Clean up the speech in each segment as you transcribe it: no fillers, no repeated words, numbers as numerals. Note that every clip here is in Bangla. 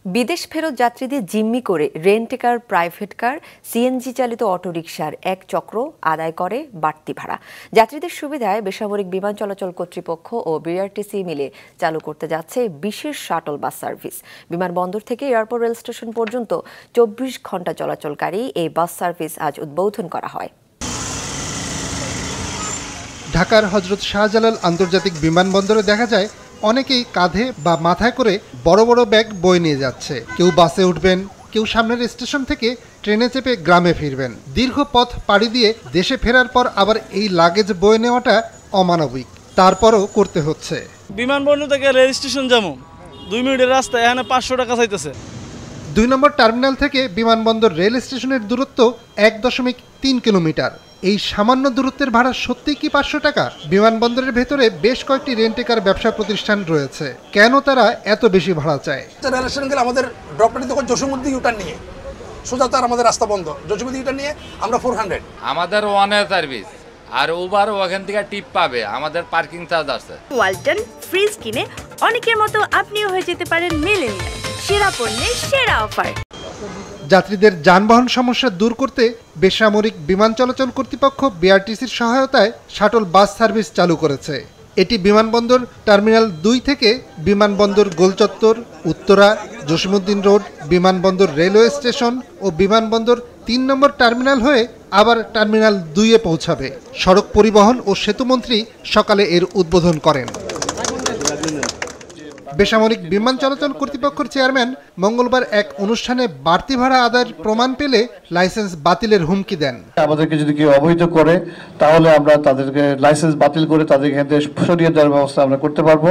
বিদেশ ফেরত যাত্রীদের জিম্মি করে রেন্টেকার, প্রাইভেট কার, সিএনজি চালিত অটোরিকশার এক চক্র আদায় করে বাড়তি ভাড়া। যাত্রীদের সুবিধায় বেসামরিক বিমান চলাচল কর্তৃপক্ষ ও বিআরটিসি মিলে চালু করতে যাচ্ছে বিশেষ শাটল বাস সার্ভিস। বিমানবন্দর থেকে এয়ারপোর্ট রেল স্টেশন পর্যন্ত ২৪ ঘণ্টা চলাচলকারী এই বাস সার্ভিস আজ উদ্বোধন করা হয়। ঢাকার হযরত শাহজালাল আন্তর্জাতিক বিমানবন্দরে দেখা যায় অনেকেই কাঁধে বা মাথায় করে বড় বড় ব্যাগ বয়ে নিয়ে যাচ্ছে। কেউ বাসে উঠবেন, কেউ সামনের স্টেশন থেকে ট্রেনে চেপে গ্রামে ফিরবেন। দীর্ঘ পথ পাড়ি দিয়ে দেশে ফেরার পর আবার এই লাগেজ বয়ে নেওয়াটা অমানবিক, তারপরও করতে হচ্ছে। বিমানবন্দর থেকে রেল স্টেশন যেমন 2 মিনিটের রাস্তা, এখানে 500 টাকা চাইতেছে। 2 নম্বর টার্মিনাল থেকে বিমানবন্দর রেল স্টেশনের দূরত্ব 1.3 কিলোমিটার। এই সামান্য দূরত্বের ভাড়া সত্যিই কি 500 টাকা? বিমানবন্দরের ভেতরে বেশ কয়েকটি রেন্টেকার ব্যবসা প্রতিষ্ঠান রয়েছে। কেন তারা এত বেশি ভাড়া চায়? রেল স্টেশন গেলে আমাদের ড্রপটা তখন জসীমউদ্দিন ইউটার্ন নিয়ে সোজা তার আমাদের রাস্তা বন্ধ। জসীমউদ্দিন ইউটার্ন নিয়ে আমরা 400। আমাদের ওয়ানের সার্ভিস আর উবার ওখান থেকে টিপ পাবে, আমাদের পার্কিং চার্জ আছে। ওয়ালটন ফ্রিজ কিনে অনেকের মতো আপনিও হয়ে যেতে পারেন মিলেনিয়াল। সেরা পণ্যের সেরা অফার। যাত্রীদের যানবাহন সমস্যা দূর করতে বেসামরিক বিমান চলাচল কর্তৃপক্ষ বিআরটিসির সহায়তায় শাটল বাস সার্ভিস চালু করেছে। এটি বিমানবন্দর টার্মিনাল 2 থেকে বিমানবন্দর গোলচত্বর, উত্তরা, জসীমউদ্দিন রোড, বিমানবন্দর রেলওয়ে স্টেশন ও বিমানবন্দর 3 নম্বর টার্মিনাল হয়ে আবার টার্মিনাল 2-এ পৌঁছাবে। সড়ক পরিবহন ও সেতুমন্ত্রী সকালে এর উদ্বোধন করেন। বেসামরিক বিমান চলাচল কর্তৃপক্ষের চেয়ারম্যান মঙ্গলবার এক অনুষ্ঠানে বাড়তি ভাড়া আদায়ের প্রমাণ পেলে লাইসেন্স বাতিলের হুমকি দেন। আমাদেরকে যদি কেউ অবৈধ করে তাহলে আমরা তাদেরকে লাইসেন্স বাতিল করে তাদেরকে এখান থেকে সরিয়ে দেওয়ার ব্যবস্থা আমরা করতে পারবো।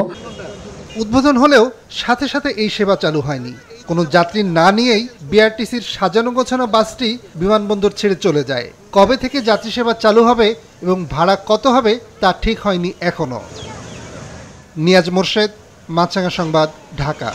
উদ্বোধন হলেও সাথে সাথে এই সেবা চালু হয়নি। কোনো যাত্রী না নিয়েই বিআরটিসির সাজানো গোছানো বাসটি বিমানবন্দর ছেড়ে চলে যায়। কবে থেকে যাত্রী সেবা চালু হবে এবং ভাড়া কত হবে তা ঠিক হয়নি এখনো। নিয়াজ মোরশেদ, মাছরাঙা সংবাদ, ঢাকা।